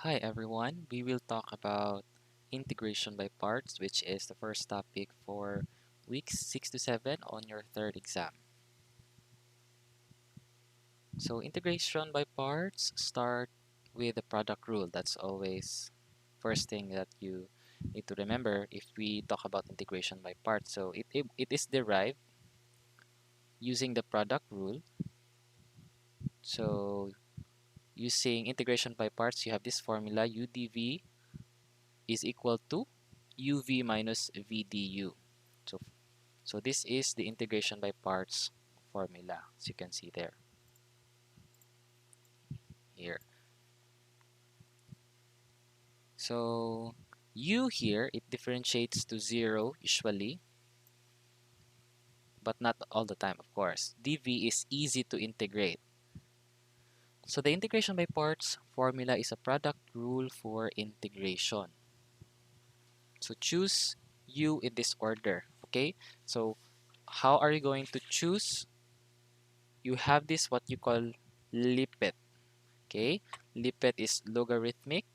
Hi everyone, we will talk about integration by parts, which is the first topic for weeks 6 to 7 on your third exam. So integration by parts start with the product rule. That's always first thing that you need to remember if we talk about integration by parts. So it is derived using the product rule. So using integration by parts, you have this formula UdV is equal to UV minus VdU. So So this is the integration by parts formula, as you can see there, here. So U here, it differentiates to 0 usually, but not all the time, of course. dv is easy to integrate. So the integration by parts formula is a product rule for integration. So choose U in this order, okay? So how are you going to choose? You have this what you call LIPID, okay? LIPID is logarithmic,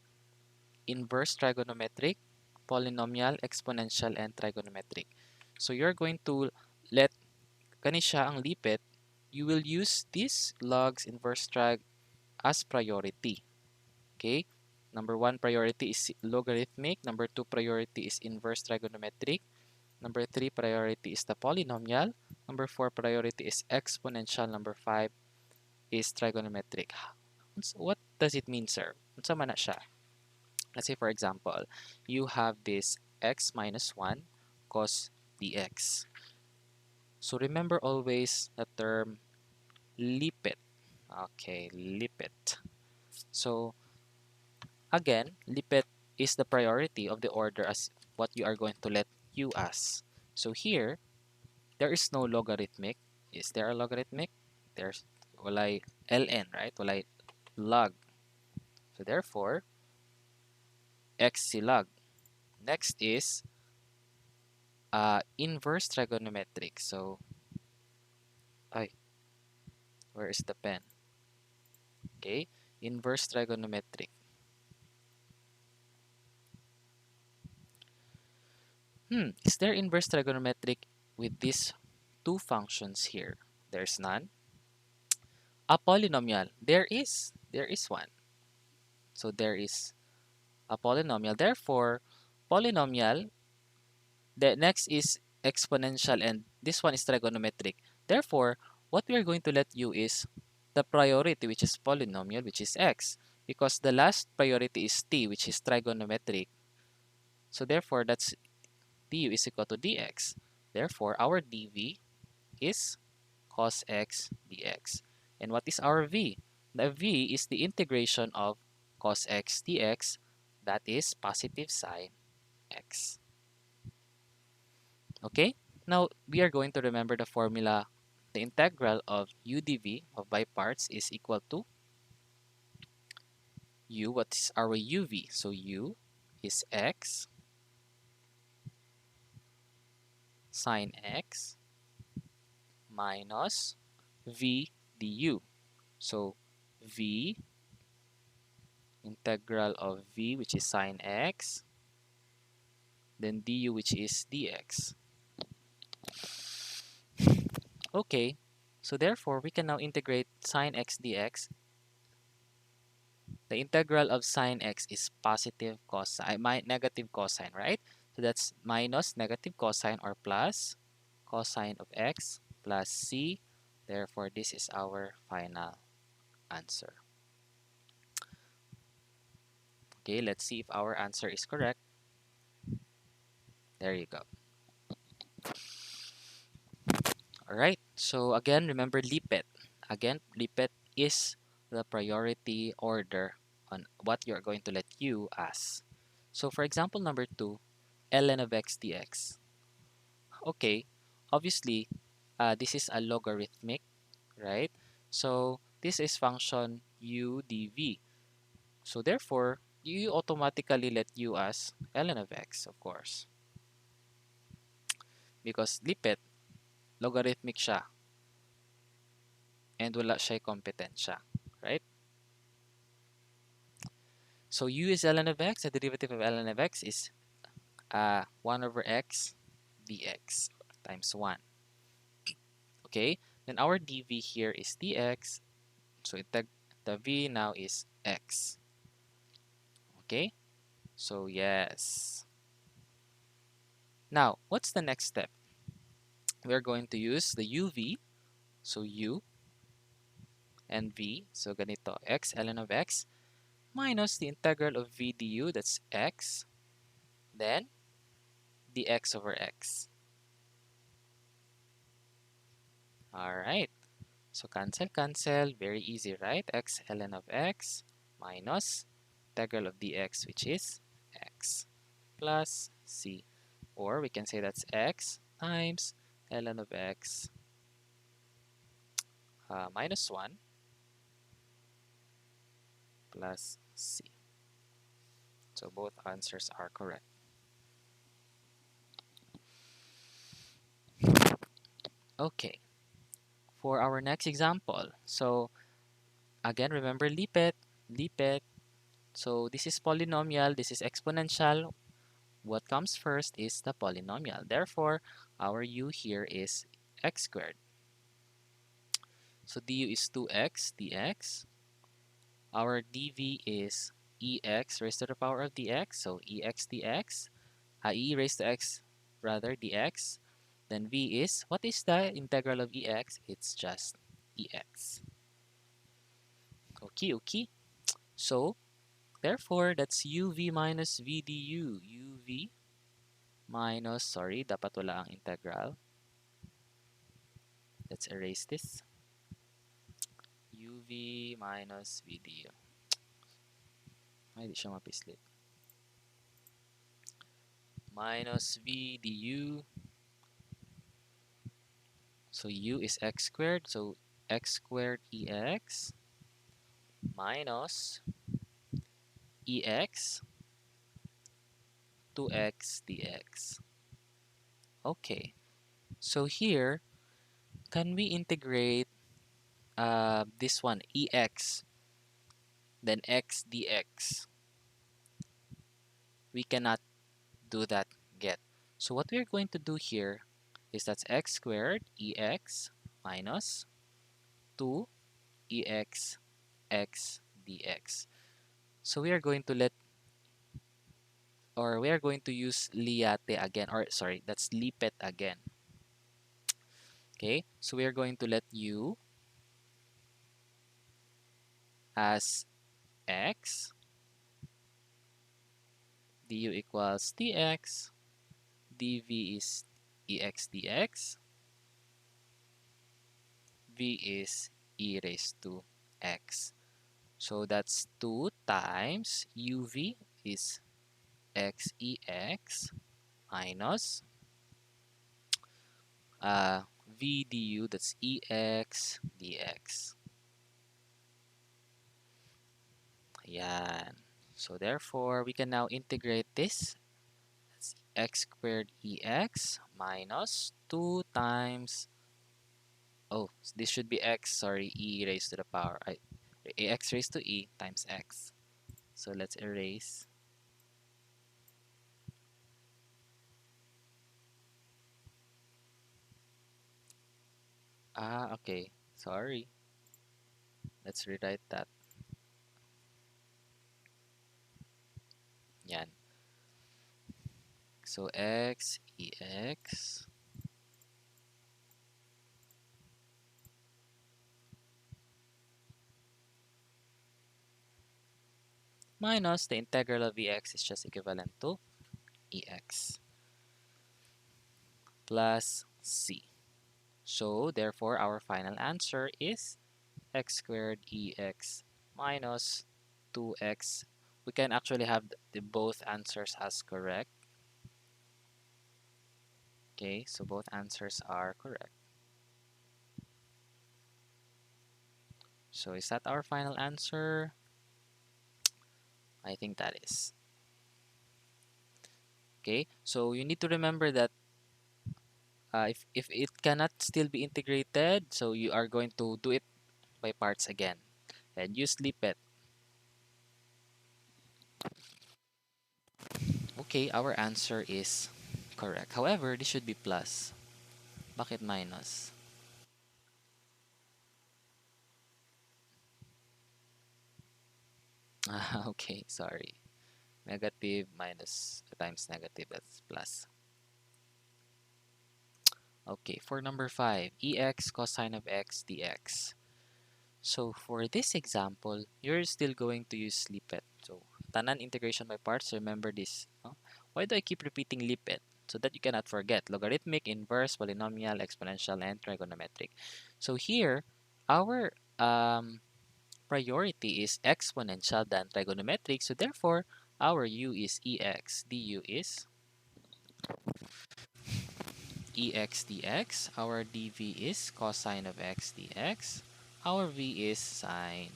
inverse trigonometric, polynomial, exponential, and trigonometric. So you're going to let kani siya ang lipit, you will use this logs inverse trig as priority. Okay? Number 1 priority is logarithmic. Number 2 priority is inverse trigonometric. Number 3 priority is the polynomial. Number 4 priority is exponential. Number 5 is trigonometric. What does it mean, sir? Unsa man na siya? Let's say, for example, you have this x minus 1 cos dx. So remember always the term lipid. Okay, lipid. So again, lipid is the priority of the order as what you are going to let u as. So here, there is no logarithmic. Is there a logarithmic? There's walay ln, right? Walay log. So therefore, x log. Next is inverse trigonometric. So, ay, where is the pen? Okay, inverse trigonometric. Is there inverse trigonometric with these two functions here? There's none. A polynomial. There is. There is one. So there is a polynomial. Therefore, polynomial, the next is exponential and this one is trigonometric. Therefore, what we are going to let you is the priority, which is polynomial, which is x, because the last priority is t, which is trigonometric. So therefore, that's du is equal to dx. Therefore, our dv is cos x dx. And what is our v? The v is the integration of cos x dx, that is positive sine x. Okay? Now, we are going to remember the formula. The integral of u dv of by parts is equal to u. What is our uv? So u is x sine x minus v du. So v integral of v, which is sine x, then du, which is dx. Okay, so therefore we can now integrate sine x dx. The integral of sine x is positive cosine, negative cosine, right? So that's minus negative cosine or plus cosine of x plus c. Therefore, this is our final answer. Okay, let's see if our answer is correct. There you go. All right, so again, remember LIPID. Again, LIPID is the priority order on what you're going to let u as. So for example number 2, ln of x dx. Okay, obviously, this is a logarithmic, right? So this is function u dv. So therefore, you automatically let u as ln of x, of course. Because LIPID, logarithmic siya. And wala siya'y kompetensya, right? So u is ln of x. The derivative of ln of x is 1 over x dx times 1. Okay, then our dv here is dx. So the v now is x. Okay, so yes. Now, what's the next step? We're going to use the uv. So u and v. So ganito, x ln of x minus the integral of v du, that's x, then dx over x. Alright, so cancel, cancel. Very easy, right? X ln of x minus integral of dx, which is x, plus c. Or we can say that's x times ln of x minus 1 plus c. So both answers are correct. Okay, for our next example. So again, remember LIPID, LIPID. So this is polynomial, this is exponential. What comes first is the polynomial. Therefore, our u here is x squared. So du is 2x dx. Our dv is ex raised to the power of dx. So ex dx. E raised to x rather dx. Then v is, what is the integral of ex? It's just ex. Okay, okay. So, therefore, that's uv minus v du. uv minus, sorry, dapat wala ang integral. Let's erase this. uv minus v du. Ay, di siya mapislit. Minus v du. So, u is x squared. So, x squared ex minus ex 2x dx. Okay. So, here, can we integrate this one, ex, then x dx? We cannot do that yet. So what we're going to do here is that's x squared ex minus 2 ex x dx. So we are going to we are going to use liate again, or sorry, that's lipet again. Okay, so we are going to let u as x, du equals dx, dv is ex dx, v is e raised to x. So that's 2 times uv is xex minus v du, that's ex dx. Ayan. So therefore, we can now integrate this. That's x squared ex minus 2 times, oh, this should be x, sorry, e raised to the power, x raised to e times x. So let's erase. Okay. Sorry. Let's rewrite that. Yan. So x ex minus the integral of ex is just equivalent to ex plus c. So therefore, our final answer is x squared ex minus 2x. We can actually have the both answers as correct. Okay, so both answers are correct. So is that our final answer? I think that is. Okay, so you need to remember that if it cannot still be integrated, so you are going to do it by parts again and use LIPID. Okay, our answer is correct. However, this should be plus. Bakit minus? Okay, sorry. Negative minus times negative, that's plus. Okay, for number 5, ex cosine of x dx. So for this example, you're still going to use LIPID. So tanan integration by parts, remember this. No? Why do I keep repeating LIPID? So that you cannot forget. Logarithmic, inverse, polynomial, exponential, and trigonometric. So here, our priority is exponential than trigonometric. So therefore, our u is ex. Du is ex dx. Our dv is cosine of x dx. Our v is sine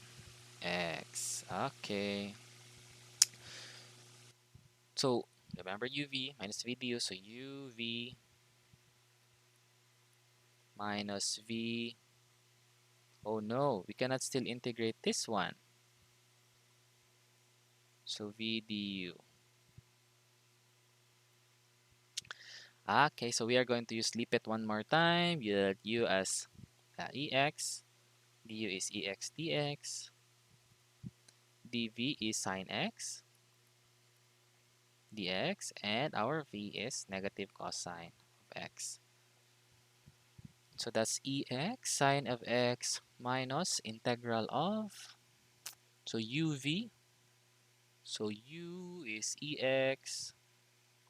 x. Okay. So remember uv minus v du. So uv minus v. Oh no, we cannot still integrate this one. So v du. Okay, so we are going to use LIPIT one more time. You let u as ex. Du is ex dx. dv is sine x dx. And our v is negative cosine of x. So that's ex sine of x minus integral of, so uv, so u is ex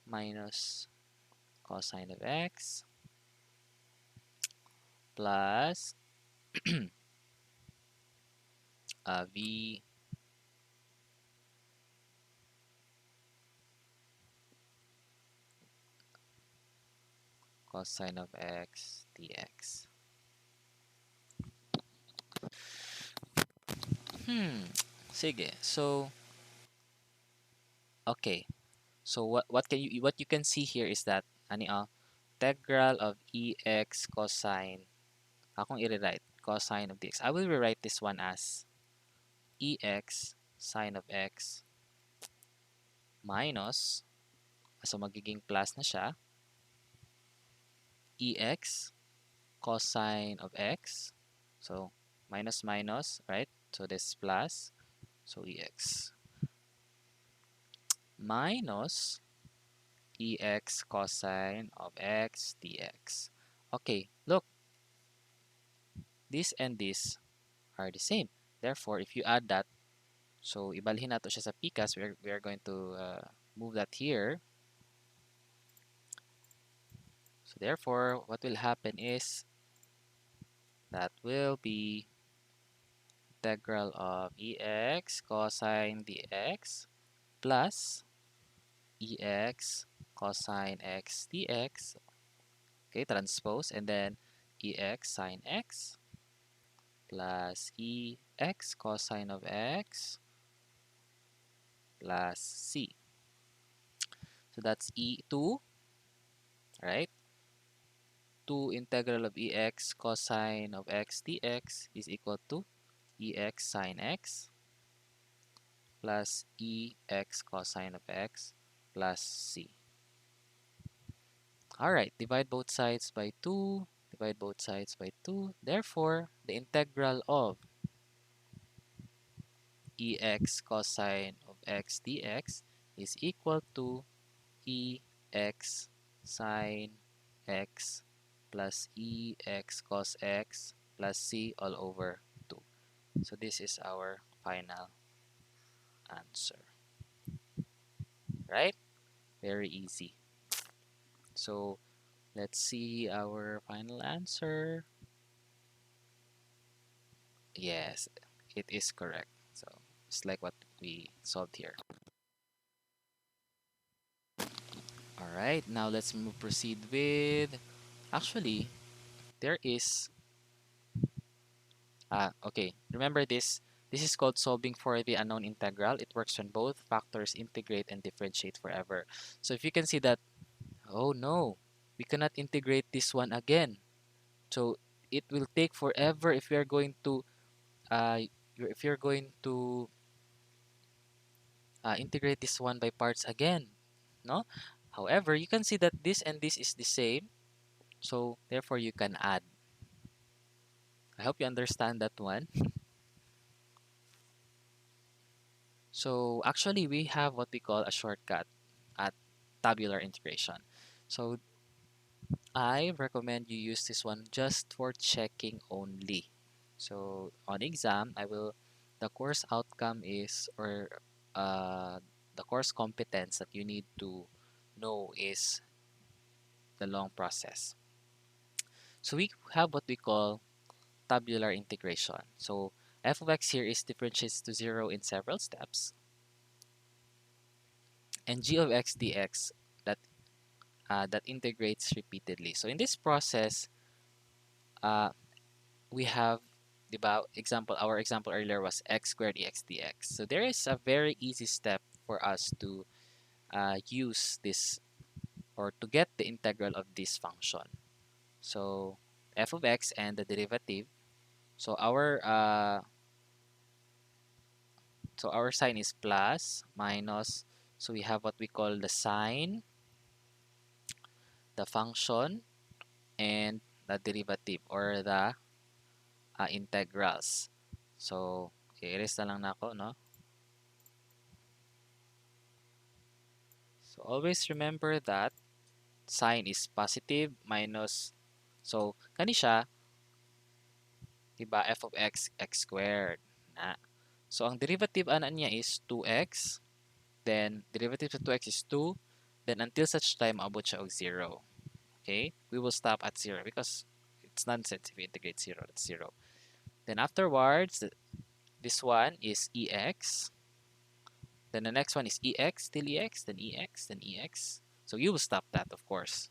minus cosine of x plus v cosine of x dx. Sige. So, okay. So what you can see here is that integral of ex cosine, akong i-rewrite cosine of dx. I will rewrite this one as ex sine of x minus, so magiging plus na siya, ex cosine of x. So minus minus, right? So this plus, so ex minus ex cosine of x dx. Okay, look, this and this are the same. Therefore, if you add that, so ibalhin nato siya sa pikas, we are going to move that here. So therefore, what will happen is that will be integral of ex cosine dx plus ex cosine x dx. Okay, transpose, and then ex sine x plus ex cosine of x plus c. So that's e2, right? 2 integral of ex cosine of x dx is equal to ex sine x plus ex cosine of x plus c. Alright, divide both sides by 2. Divide both sides by 2. Therefore, the integral of ex cosine of x dx is equal to ex sine x plus ex cos x plus c all over 2. So this is our final answer. Right? Very easy. So let's see our final answer. Yes, it is correct. So it's like what we solved here. All right, now let's proceed with, actually, there is, okay, remember this. This is called solving for the unknown integral. It works when both factors integrate and differentiate forever. So if you can see that, oh no, we cannot integrate this one again. So it will take forever if we are going to, if you're going to integrate this one by parts again. no? However, you can see that this and this is the same, so therefore you can add. I hope you understand that one. So actually, we have what we call a shortcut at tabular integration. So I recommend you use this one just for checking only. So on exam, the course outcome is, or the course competence that you need to know is the long process. So we have what we call tabular integration. So f of x here is differentiates to 0 in several steps, and g of x dx that that integrates repeatedly. So in this process, uh, we have, our example earlier was x squared ex dx. So there is a very easy step for us to use this, or to get the integral of this function. So f of x and the derivative. So our sign is plus, minus. So we have what we call the sign, the function, and the derivative, or the integrals. So i-erase na lang na ako, no? So always remember that sign is positive, minus. So kani siya, diba, f of x, x squared. Na. So ang derivative ana niya is 2x. Then derivative sa 2x is 2. Then until such time abot siya og 0. Okay? We will stop at 0 because it's nonsense if we integrate 0. That's 0. Then afterwards, this one is ex. Then the next one is ex, still ex, then ex, then ex. So you will stop that, of course,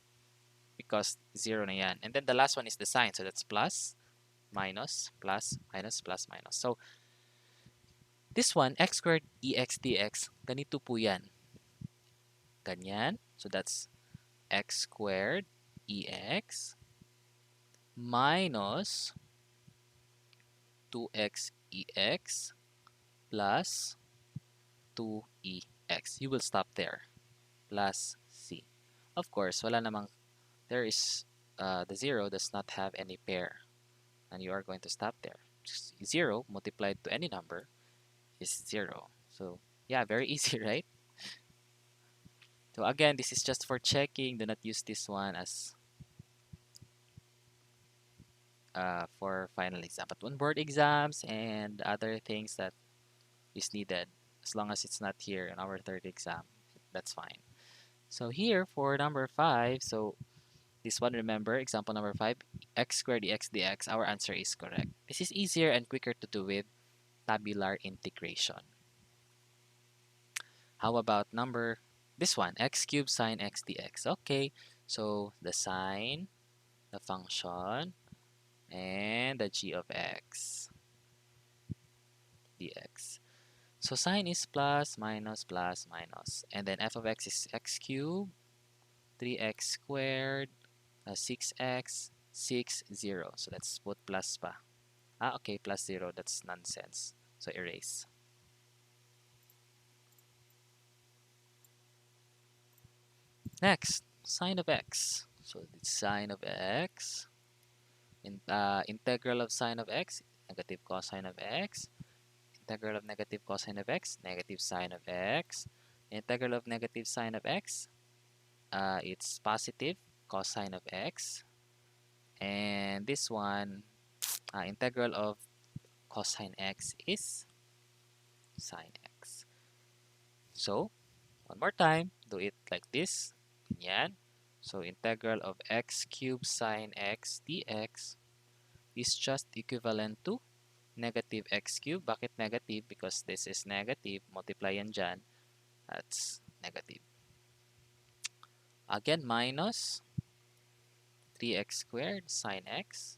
because 0 na yan. And then the last one is the sign. So that's plus, minus, plus, minus, plus, minus. So this one, x squared ex dx, ganito po yan. Ganyan. So that's x squared ex minus 2x ex plus 2ex. You will stop there. Plus c. Of course, wala namang, there is, the 0 does not have any pair. And you are going to stop there. 0 multiplied to any number is 0. So yeah, very easy, right? So again, this is just for checking. Do not use this one as for final exam. But on board exams and other things that is needed, as long as it's not here in our third exam, that's fine. So here for number 5, so this one, remember, example number 5, x squared dx dx, our answer is correct. This is easier and quicker to do with tabular integration. How about this one, x cubed sine x dx? Okay, so the sine, the function, and the g of x dx. So sine is plus, minus, plus, minus. And then f of x is x cubed, 3x squared, 6x, 6, 0. So let's put plus pa. Okay, plus 0. That's nonsense. So erase. Next, sine of x. So the sine of x. Integral of sine of x, negative cosine of x. Integral of negative cosine of x, negative sine of x. Integral of negative sine of x, it's positive cosine of x. And this one, integral of cosine x is sine x. So, one more time, do it like this. Ganyan. So, integral of x cubed sine x dx is just equivalent to negative x cubed. Bakit negative? Because this is negative. Multiply yan dyan. That's negative. Again, minus 3x squared sine x.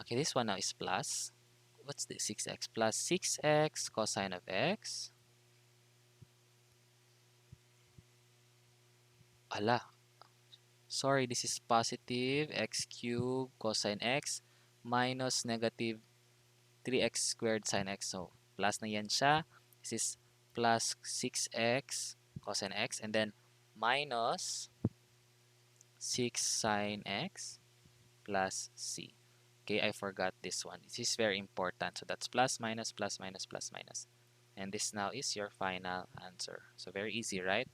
Okay, this one now is plus. What's the 6x? Plus 6x cosine of x. Ala. Sorry, this is positive x cubed cosine x minus negative 3x squared sine x. So, plus na yan siya. This is plus 6x cosine x, and then minus 6 sine x plus c. Okay, I forgot this one. This is very important. So that's plus minus plus minus plus minus. And this now is your final answer. So very easy, right?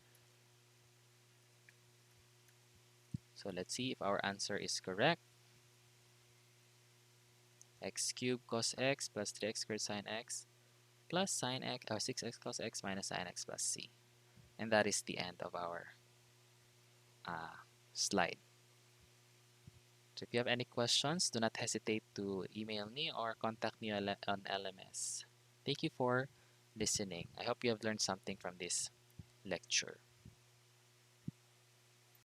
So let's see if our answer is correct. X cubed cos x plus 3x squared sine x plus sine x, or 6x cos x minus sine x plus c. And that is the end of our slide. So if you have any questions, do not hesitate to email me or contact me on LMS. Thank you for listening. I hope you have learned something from this lecture.